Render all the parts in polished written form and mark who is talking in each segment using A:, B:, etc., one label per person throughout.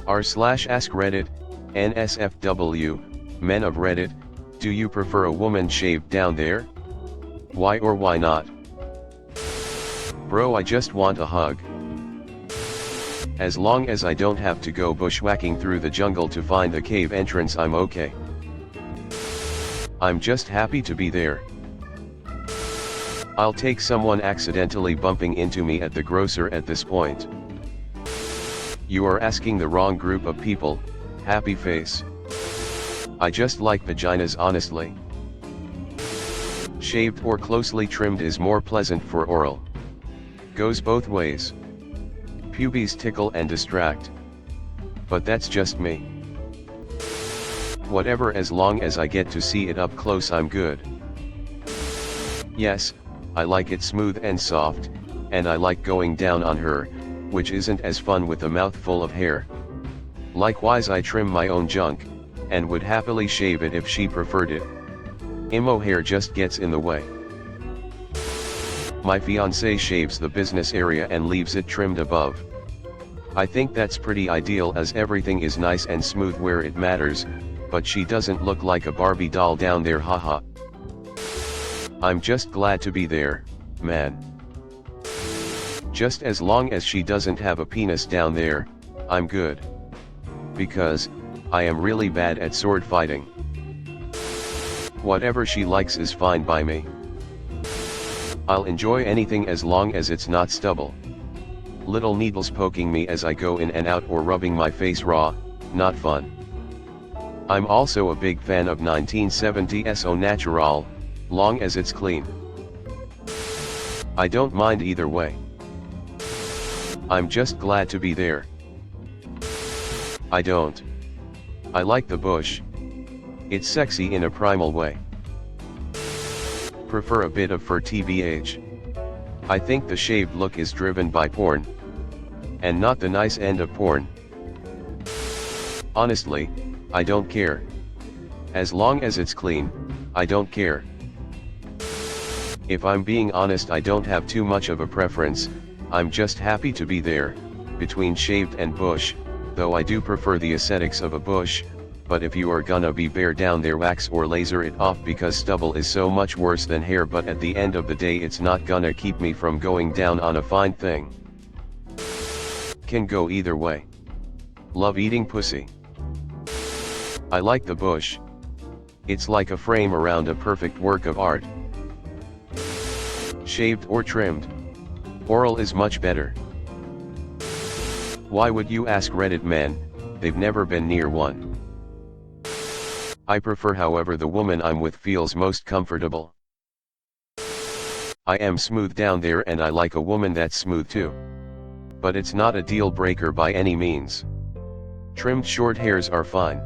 A: r/AskReddit, nsfw, men of Reddit, do you prefer a woman shaved down there? Why or why not? Bro, I just want a hug. As long as I don't have to go bushwhacking through the jungle to find the cave entrance, I'm okay. I'm just happy to be there. I'll take someone accidentally bumping into me at the grocer at this point. You are asking the wrong group of people, happy face. I just like vaginas honestly. Shaved or closely trimmed is more pleasant for oral. Goes both ways. Pubes tickle and distract. But that's just me. Whatever, as long as I get to see it up close, I'm good. Yes, I like it smooth and soft, and I like going down on her, which isn't as fun with a mouthful of hair. Likewise, I trim my own junk, and would happily shave it if she preferred it. Imo hair just gets in the way. My fiancée shaves the business area and leaves it trimmed above. I think that's pretty ideal, as everything is nice and smooth where it matters, but she doesn't look like a Barbie doll down there, haha. I'm just glad to be there, man. Just as long as she doesn't have a penis down there, I'm good. Because, I am really bad at sword fighting. Whatever she likes is fine by me. I'll enjoy anything as long as it's not stubble. Little needles poking me as I go in and out or rubbing my face raw, not fun. I'm also a big fan of 1970s au natural, long as it's clean. I don't mind either way. I'm just glad to be there. I don't. I like the bush. It's sexy in a primal way. Prefer a bit of fur tbh. I think the shaved look is driven by porn. And not the nice end of porn. Honestly, I don't care. As long as it's clean, I don't care. If I'm being honest, I don't have too much of a preference, I'm just happy to be there, between shaved and bush, though I do prefer the aesthetics of a bush, but if you are gonna be bare down there, wax or laser it off, because stubble is so much worse than hair, but at the end of the day it's not gonna keep me from going down on a fine thing. Can go either way. Love eating pussy. I like the bush. It's like a frame around a perfect work of art. Shaved or trimmed? Oral is much better. Why would you ask Reddit, man? They've never been near one. I prefer however the woman I'm with feels most comfortable. I am smooth down there and I like a woman that's smooth too. But it's not a deal breaker by any means. Trimmed short hairs are fine.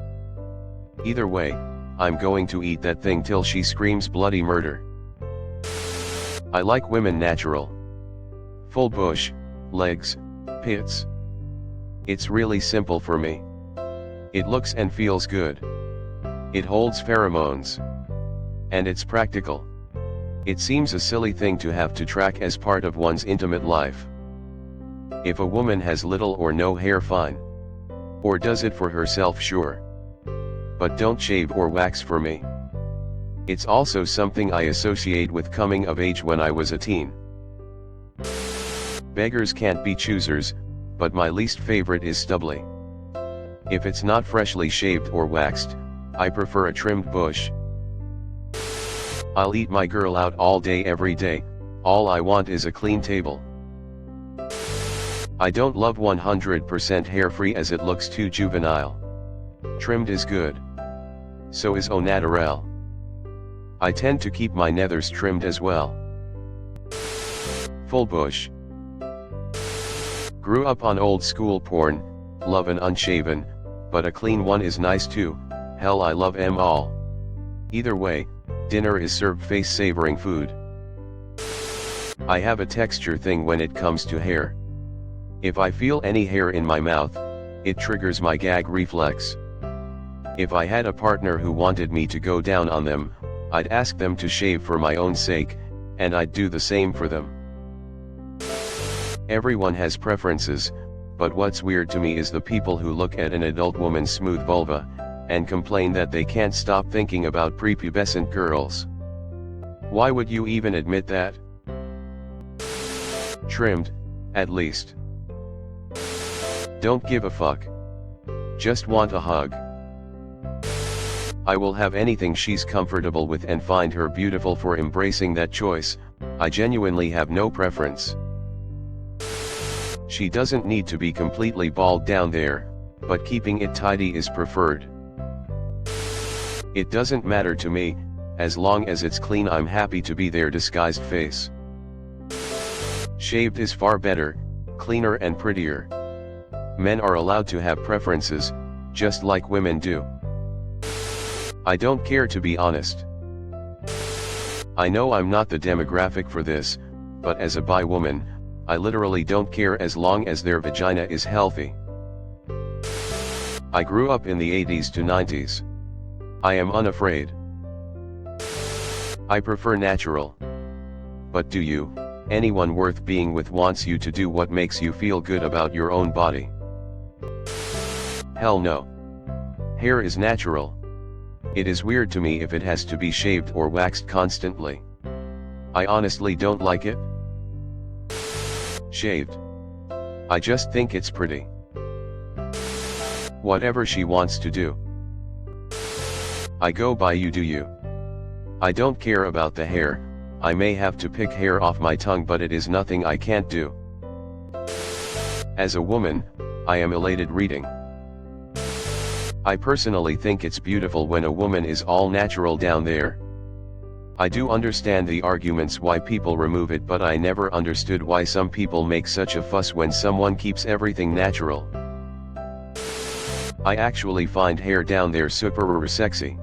A: Either way, I'm going to eat that thing till she screams bloody murder. I like women natural. Full bush, legs, pits. It's really simple for me. It looks and feels good. It holds pheromones. And it's practical. It seems a silly thing to have to track as part of one's intimate life. If a woman has little or no hair, fine. Or does it for herself, sure. But don't shave or wax for me. It's also something I associate with coming of age when I was a teen. Beggars can't be choosers, but my least favorite is stubbly. If it's not freshly shaved or waxed, I prefer a trimmed bush. I'll eat my girl out all day every day, all I want is a clean table. I don't love 100% hair free as it looks too juvenile. Trimmed is good. So is au naturel. I tend to keep my nethers trimmed as well. Full bush. Grew up on old school porn, love an unshaven, but a clean one is nice too, hell I love 'em all. Either way, dinner is served face savoring food. I have a texture thing when it comes to hair. If I feel any hair in my mouth, it triggers my gag reflex. If I had a partner who wanted me to go down on them, I'd ask them to shave for my own sake, and I'd do the same for them. Everyone has preferences, but what's weird to me is the people who look at an adult woman's smooth vulva, and complain that they can't stop thinking about prepubescent girls. Why would you even admit that? Trimmed, at least. Don't give a fuck. Just want a hug. I will have anything she's comfortable with and find her beautiful for embracing that choice. I genuinely have no preference. She doesn't need to be completely bald down there, but keeping it tidy is preferred. It doesn't matter to me, as long as it's clean. I'm happy to be their disguised face. Shaved is far better, cleaner and prettier. Men are allowed to have preferences, just like women do. I don't care, to be honest. I know I'm not the demographic for this, but as a bi woman, I literally don't care as long as their vagina is healthy. I grew up in the 80s to 90s. I am unafraid. I prefer natural. But do you? Anyone worth being with wants you to do what makes you feel good about your own body. Hell no. Hair is natural. It is weird to me if it has to be shaved or waxed constantly. I honestly don't like it. Shaved. I just think it's pretty. Whatever she wants to do. I go by, you do you. I don't care about the hair. I may have to pick hair off my tongue, but it is nothing I can't do. As a woman, I am elated reading. I personally think it's beautiful when a woman is all natural down there. I do understand the arguments why people remove it, but I never understood why some people make such a fuss when someone keeps everything natural. I actually find hair down there super sexy.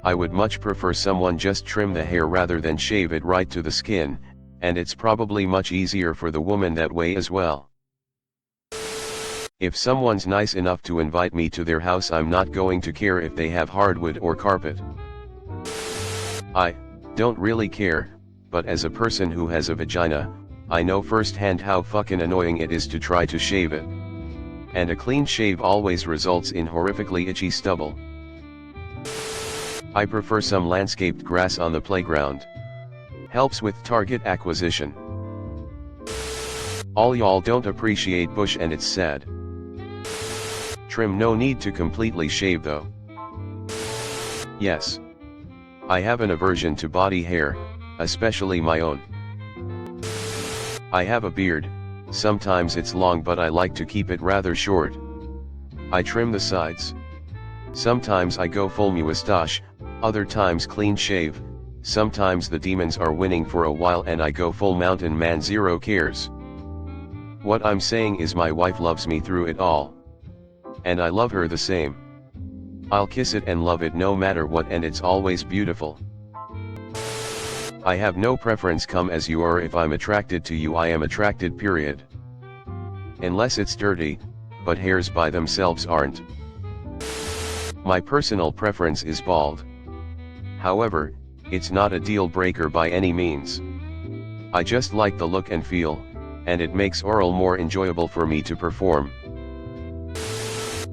A: I would much prefer someone just trim the hair rather than shave it right to the skin, and it's probably much easier for the woman that way as well. If someone's nice enough to invite me to their house, I'm not going to care if they have hardwood or carpet. I don't really care, but as a person who has a vagina, I know firsthand how fucking annoying it is to try to shave it. And a clean shave always results in horrifically itchy stubble. I prefer some landscaped grass on the playground. Helps with target acquisition. All y'all don't appreciate bush, and it's sad. Trim, no need to completely shave though. Yes. I have an aversion to body hair, especially my own. I have a beard, sometimes it's long, but I like to keep it rather short. I trim the sides. Sometimes I go full mustache, other times clean shave, sometimes the demons are winning for a while and I go full mountain man, zero cares. What I'm saying is my wife loves me through it all. And I love her the same. I'll kiss it and love it no matter what, and it's always beautiful. I have no preference, come as you are. If I'm attracted to you, I am attracted, period. Unless it's dirty, but hairs by themselves aren't. My personal preference is bald. However, it's not a deal breaker by any means. I just like the look and feel, and it makes oral more enjoyable for me to perform.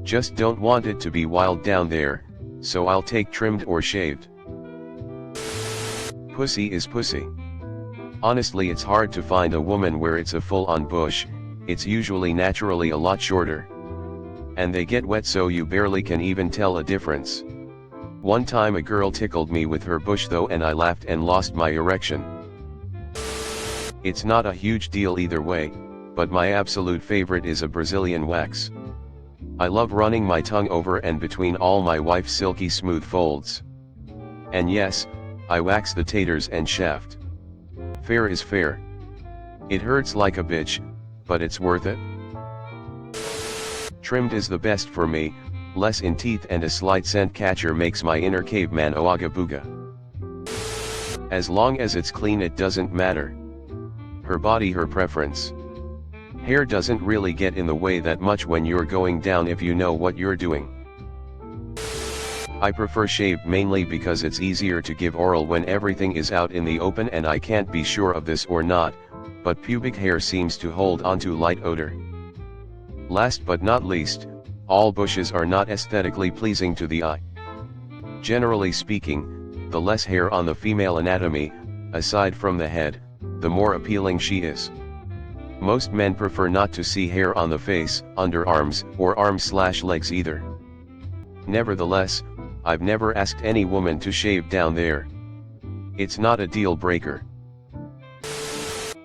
A: Just don't want it to be wild down there, so I'll take trimmed or shaved. Pussy is pussy. Honestly, it's hard to find a woman where it's a full-on bush. It's usually naturally a lot shorter. And they get wet so you barely can even tell a difference. One time a girl tickled me with her bush though, and I laughed and lost my erection. It's not a huge deal either way, but my absolute favorite is a Brazilian wax. I love running my tongue over and between all my wife's silky smooth folds. And yes, I wax the taters and shaft. Fair is fair. It hurts like a bitch, but it's worth it. Trimmed is the best for me, less in teeth and a slight scent catcher makes my inner caveman oaga booga. As long as it's clean, it doesn't matter. Her body, her preference. Hair doesn't really get in the way that much when you're going down if you know what you're doing. I prefer shaved mainly because it's easier to give oral when everything is out in the open, and I can't be sure of this or not, but pubic hair seems to hold onto light odor. Last but not least, all bushes are not aesthetically pleasing to the eye. Generally speaking, the less hair on the female anatomy, aside from the head, the more appealing she is. Most men prefer not to see hair on the face, underarms, or arms/legs either. Nevertheless, I've never asked any woman to shave down there. It's not a deal breaker.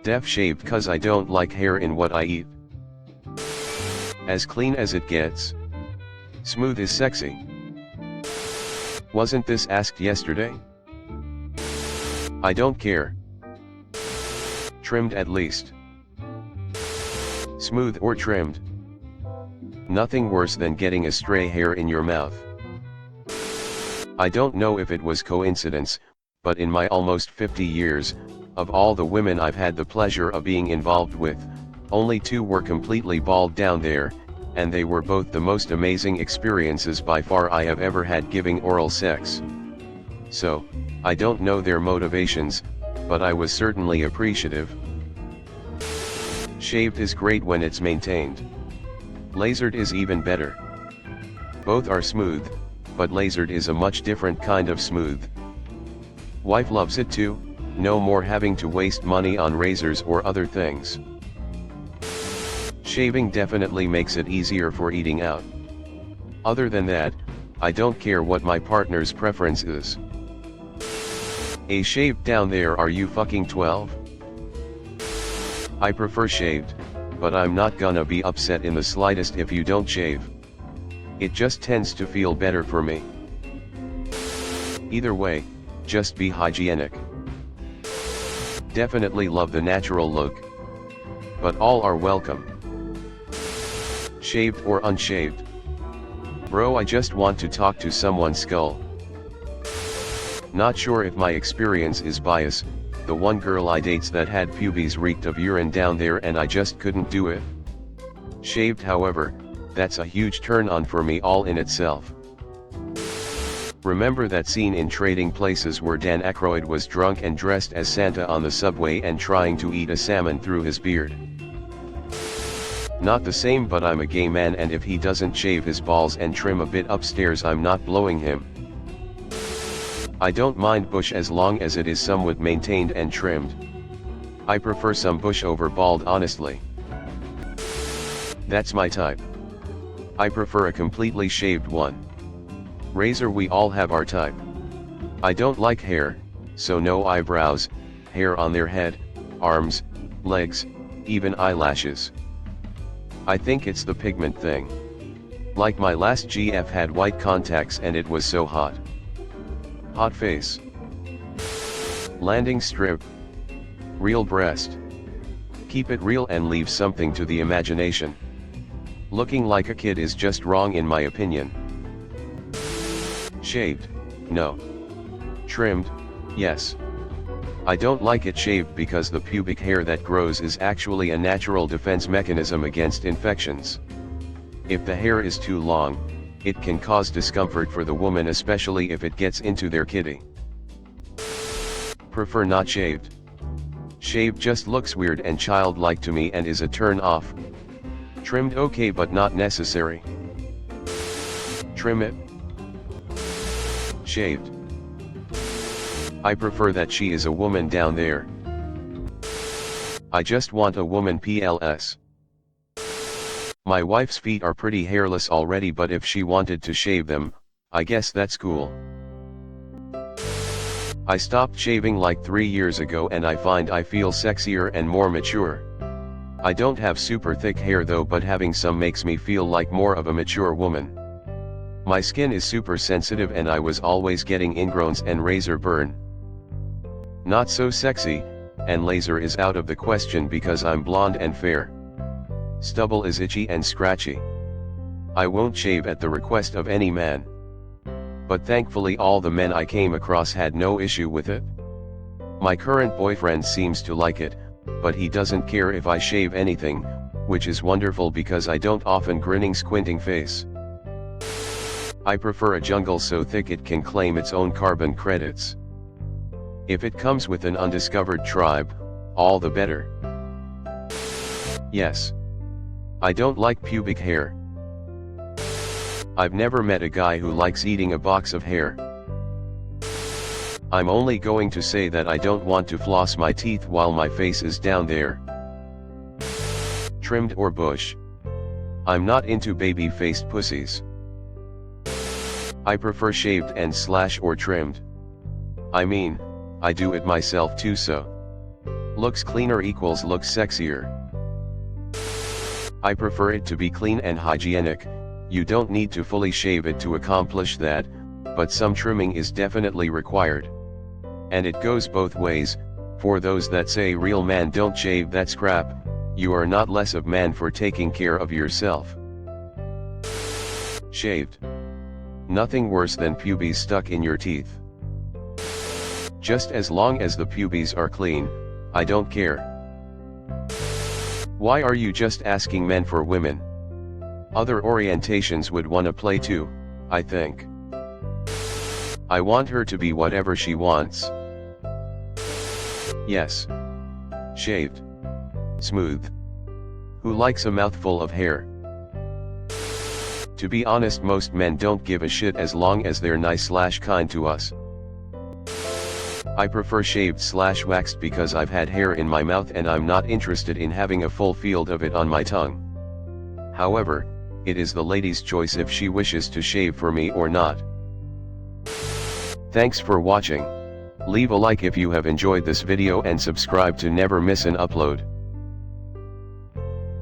A: Def shaved cause I don't like hair in what I eat. As clean as it gets. Smooth is sexy. Wasn't this asked yesterday? I don't care. Trimmed at least. Smooth or trimmed. Nothing worse than getting a stray hair in your mouth. I don't know if it was coincidence, but in my almost 50 years, of all the women I've had the pleasure of being involved with, only 2 were completely bald down there, and they were both the most amazing experiences by far I have ever had giving oral sex. So, I don't know their motivations, but I was certainly appreciative. Shaved is great when it's maintained. Lasered is even better. Both are smooth, but lasered is a much different kind of smooth. Wife loves it too, no more having to waste money on razors or other things. Shaving definitely makes it easier for eating out. Other than that, I don't care what my partner's preference is. A shaved down there, are you fucking 12? I prefer shaved, but I'm not gonna be upset in the slightest if you don't shave. It just tends to feel better for me. Either way, just be hygienic. Definitely love the natural look. But all are welcome. Shaved or unshaved. Bro, I just want to talk to someone's skull. Not sure if my experience is bias. The one girl I dates that had pubes reeked of urine down there and I just couldn't do it. Shaved, however, that's a huge turn on for me all in itself. Remember that scene in Trading Places where Dan Aykroyd was drunk and dressed as Santa on the subway and trying to eat a salmon through his beard? Not the same, but I'm a gay man and if he doesn't shave his balls and trim a bit upstairs, I'm not blowing him. I don't mind bush as long as it is somewhat maintained and trimmed. I prefer some bush over bald, honestly. That's my type. I prefer a completely shaved one. Razor, we all have our type. I don't like hair, so no eyebrows, hair on their head, arms, legs, even eyelashes. I think it's the pigment thing. Like my last GF had white contacts and it was so hot. Hot face. Landing strip. Real breast. Keep it real and leave something to the imagination. Looking like a kid is just wrong in my opinion. Shaved? No. Trimmed? Yes. I don't like it shaved because the pubic hair that grows is actually a natural defense mechanism against infections. If the hair is too long, it can cause discomfort for the woman, especially if it gets into their kitty. Prefer not shaved. Shaved just looks weird and childlike to me and is a turn off. Trimmed okay, but not necessary. Trim it. Shaved. I prefer that she is a woman down there. I just want a woman PLS. My wife's feet are pretty hairless already, but if she wanted to shave them, I guess that's cool. I stopped shaving like 3 years ago and I find I feel sexier and more mature. I don't have super thick hair though, but having some makes me feel like more of a mature woman. My skin is super sensitive and I was always getting ingrowns and razor burn. Not so sexy, and laser is out of the question because I'm blonde and fair. Stubble is itchy and scratchy. I won't shave at the request of any man. But thankfully all the men I came across had no issue with it. My current boyfriend seems to like it, but he doesn't care if I shave anything, which is wonderful because I don't often grinning squinting face. I prefer a jungle so thick it can claim its own carbon credits. If it comes with an undiscovered tribe, all the better. Yes. I don't like pubic hair. I've never met a guy who likes eating a box of hair. I'm only going to say that I don't want to floss my teeth while my face is down there. Trimmed or bush. I'm not into baby-faced pussies. I prefer shaved and / or trimmed. I mean, I do it myself too, so looks cleaner equals looks sexier. I prefer it to be clean and hygienic. You don't need to fully shave it to accomplish that, but some trimming is definitely required. And it goes both ways. For those that say real man don't shave, that's crap. You are not less of man for taking care of yourself. Shaved. Nothing worse than pubes stuck in your teeth. Just as long as the pubes are clean, I don't care. Why are you just asking men for women? Other orientations would wanna play too, I think. I want her to be whatever she wants. Yes. Shaved. Smooth. Who likes a mouthful of hair? To be honest, most men don't give a shit as long as they're nice / kind to us. I prefer shaved / waxed because I've had hair in my mouth and I'm not interested in having a full field of it on my tongue. However, it is the lady's choice if she wishes to shave for me or not. Thanks for watching. Leave a like if you have enjoyed this video and subscribe to never miss an upload.